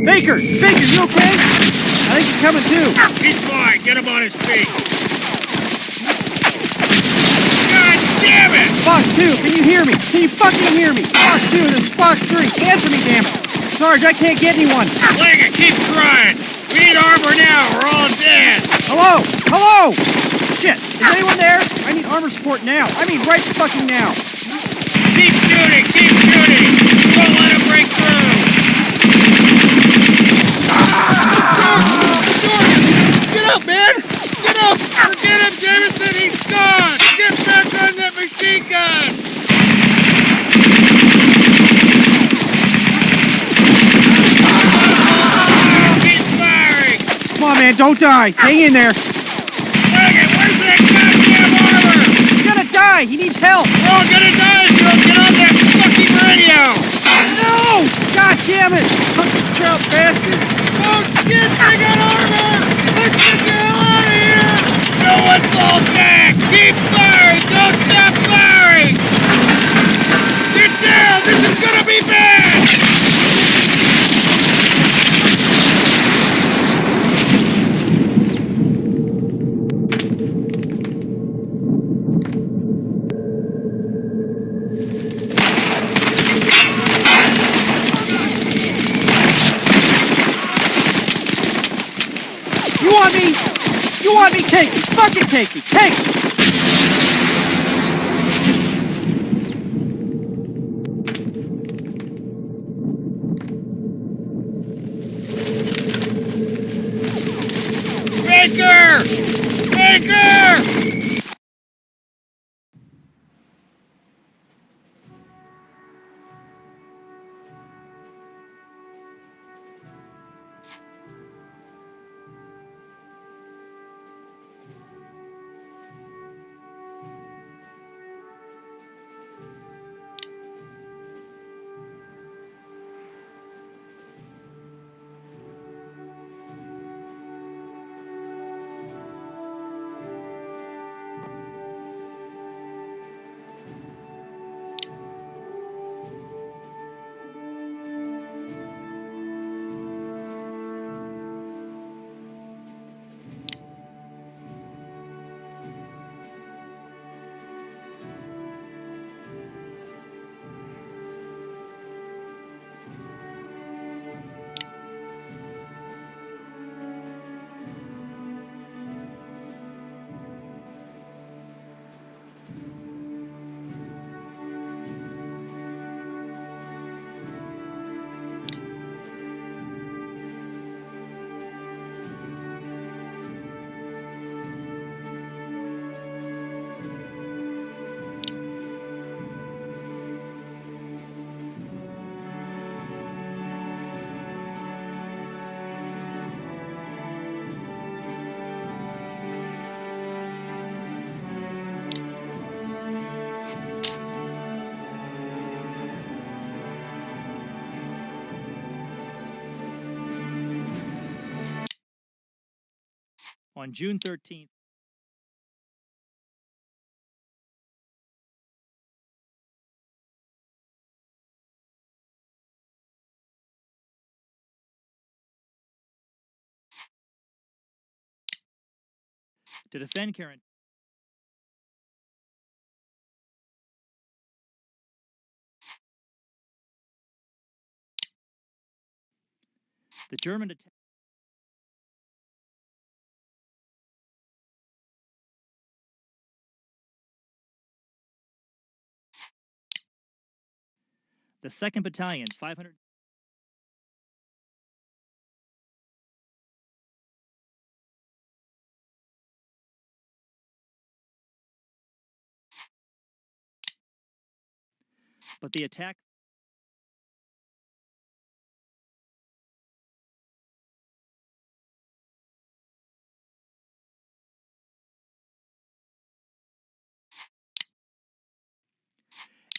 Baker! Baker, you okay? I think he's coming too. He's fine. Get him on his feet. God damn it! Fox 2, can you hear me? Can you fucking hear me? Fox 2, this is Fox 3. Answer me, damn it. Sarge, I can't get anyone. Liggett, keep trying. We need armor now. We're all dead. Hello? Hello? Shit, is anyone there? I need armor support now. I mean right fucking now. Keep shooting. Keep shooting. Don't let him break through. Get up, man! Get up! Forget him, Jameson! He's gone! Get back on that machine gun! He's firing! Come on, man, don't die. Hang in there. Liggett, where's that goddamn armor? He's gonna die. He needs help. We're all gonna die if you don't get on that fucking radio! No! God damn it! Trout bastard! Oh shit, they got armor! Let's get the hell out of here! No one fall back! Keep firing! Don't stop firing! Get down! This is gonna be bad! You want me? Take me! Fucking take me! Take me! Baker! Baker! On June 13th, to defend Karen, the German attack. The 2nd Battalion, 500. But the attack.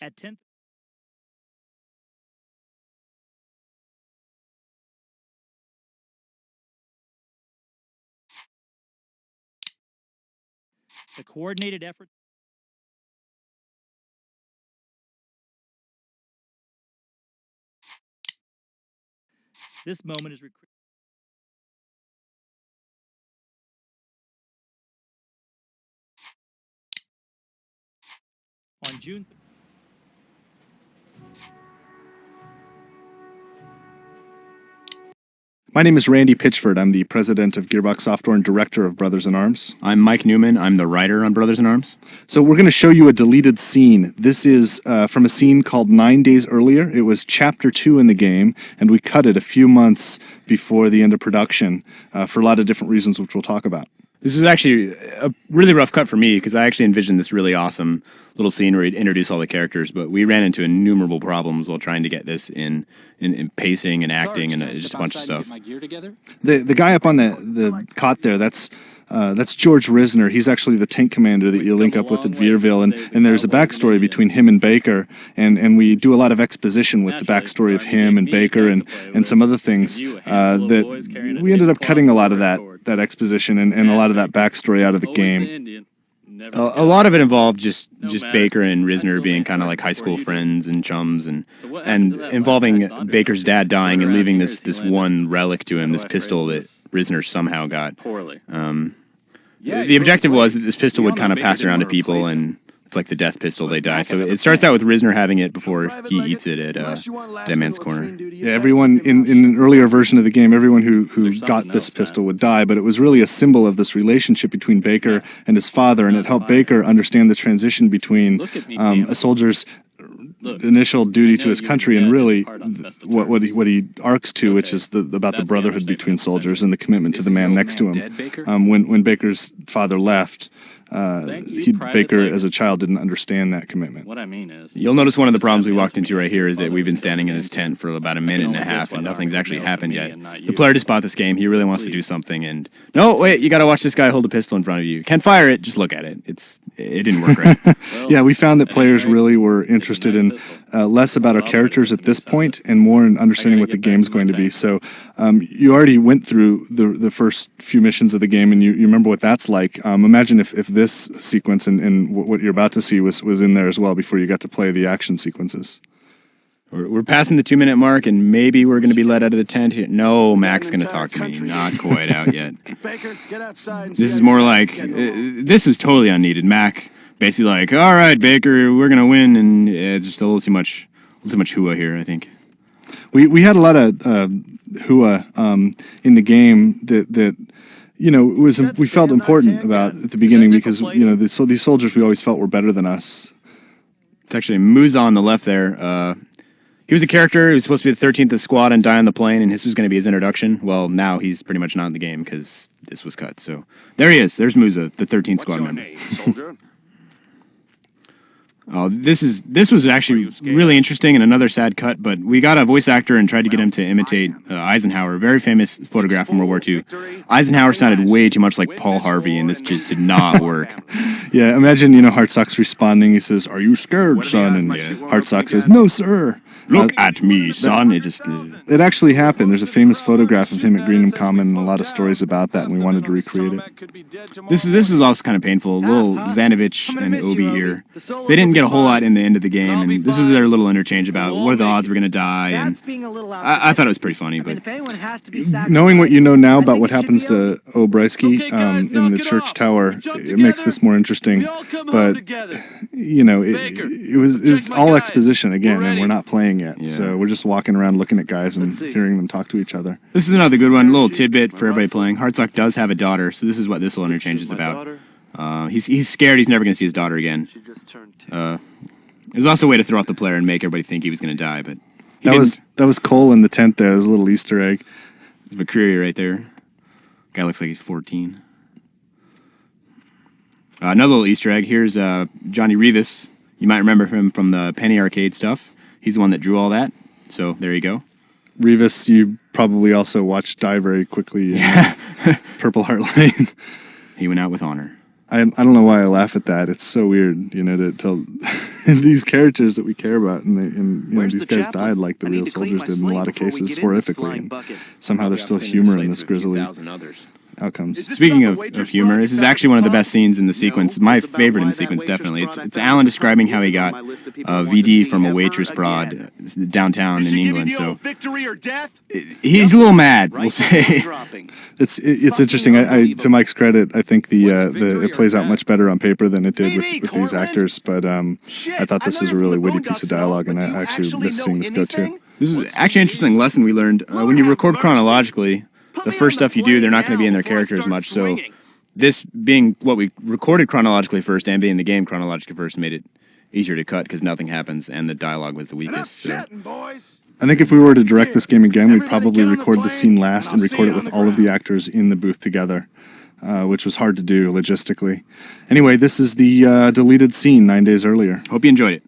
At 10th. The coordinated effort This moment is on June. My name is Randy Pitchford. I'm the president of Gearbox Software and director of Brothers in Arms. I'm Mike Newman. I'm the writer on Brothers in Arms. So we're going to show you a deleted scene. This is from a scene called 9 Days Earlier. It was Chapter 2 in the game, and we cut it a few months before the end of production for a lot of different reasons, which we'll talk about. This was actually a really rough cut for me because I actually envisioned this really awesome little scene where he'd introduce all the characters, but we ran into innumerable problems while trying to get this in pacing and acting and just a bunch of stuff. The guy up on the cot there, that's George Risner. He's actually the tank commander that you link up with at Veerville, and there's a backstory between him and Baker, and we do a lot of exposition with the backstory of him and Baker and some other things that we ended up cutting a lot of that exposition and a lot of that backstory out of the game. A lot of it involved just Baker and Risner being kind of like high school friends and chums, and involving Baker's dad dying and leaving this one relic to him, this pistol that Risner somehow got. The objective was that this pistol would kind of pass around to people, and it's like the death pistol, they die. So it starts out with Risner having it before he eats it at Dead Man's Corner. Yeah, everyone in an earlier version of the game, everyone who got this pistol would die, but it was really a symbol of this relationship between Baker and his father, and it helped Baker understand the transition between a soldier's initial duty to his country and really what he arcs to, which is about the brotherhood between soldiers and the commitment to the man next to him. When Baker's father left, Baker as a child didn't understand that commitment. What I mean is, you'll notice one of the problems we walked into right here is that we've been standing in this tent for about a minute and a half and nothing's actually happened yet. The player just bought this game, he really wants to do something, and no, wait, you gotta watch this guy hold a pistol in front of you. Can't fire it, just look at it. It didn't work right. Yeah, we found that players really were interested in less about our characters at this point and more in understanding what the game's going to be. So you already went through the first few missions of the game, and you remember what that's like. Imagine if this sequence and what you're about to see was in there as well before you got to play the action sequences. We're passing the 2-minute mark, and maybe we're going to be let out of the tent here. No, Mac's going to talk to me. Not quite out yet. Baker, get outside. This is more like, this was totally unneeded. Mac basically like, all right, Baker, we're going to win, and just a little too much hooah here, I think. We had a lot of hooah in the game that you know, we felt important about at the beginning because, you know, these soldiers we always felt were better than us. It's actually Musa on the left there. He was a character. He was supposed to be the 13th of the squad and die on the plane, and this was going to be his introduction. Well, now he's pretty much not in the game because this was cut. So there he is. There's Musa, the 13th squad member. Name, soldier? Oh, this was actually really interesting and another sad cut, but we got a voice actor and tried to get him to imitate Eisenhower, a very famous photograph from World War II. Eisenhower sounded way too much like Paul Harvey, and this just did not work. Yeah, imagine, you know, Hartsock's responding. He says, "Are you scared, son?" And Hartsock says, "No, sir." Look at me, son. It actually happened. There's a famous photograph of him at Greenham Common and a lot of stories about that, and we wanted to recreate it. This is also kind of painful. Little Zanovich and Obi here. They didn't get a whole lot in the end of the game, and this was their little interchange about what are the odds we're going to die, and I thought it was pretty funny. But knowing what you know now about what happens to Obreski in the church tower, it makes this more interesting. But, you know, it's all exposition again, and we're not playing yet. Yeah. So we're just walking around looking at guys and hearing them talk to each other. This is another good one, a little tidbit for everybody playing. Hartsock does have a daughter, so this is what this little interchange is about. He's scared he's never going to see his daughter again. There's also a way to throw off the player and make everybody think he was going to die, but that was Cole in the tent there. There's a little Easter egg. There's McCreary right there. Guy looks like he's 14. Another little Easter egg. Here's Johnny Rivas. You might remember him from the Penny Arcade stuff. He's the one that drew all that, so there you go. Rivas, you probably also watched Die Very Quickly in Purple Heart Lane. He went out with honor. I don't know why I laugh at that. It's so weird, you know, to tell these characters that we care about, and you know, these guys died like the real soldiers did in a lot of cases, horrifically. And somehow there's still humor in this grisly outcomes. Speaking of humor, this is actually one of the best scenes in the sequence. My favorite in the sequence, definitely. It's Alan describing how he got VD from a waitress broad downtown in England. So he's a little mad, we'll say. It's interesting. I to Mike's credit, I think it plays out much better on paper than it did with these actors. But I thought this was a really witty piece of dialogue, and I actually missed seeing this go too. This is actually an interesting lesson we learned. When you record chronologically, the first stuff you do, they're not going to be in their character as much. So this being what we recorded chronologically first and being the game chronologically first made it easier to cut because nothing happens and the dialogue was the weakest. So. I think if we were to direct this game again, we'd probably record the scene last and record it with all of the actors in the booth together, which was hard to do logistically. Anyway, this is the deleted scene 9 days earlier. Hope you enjoyed it.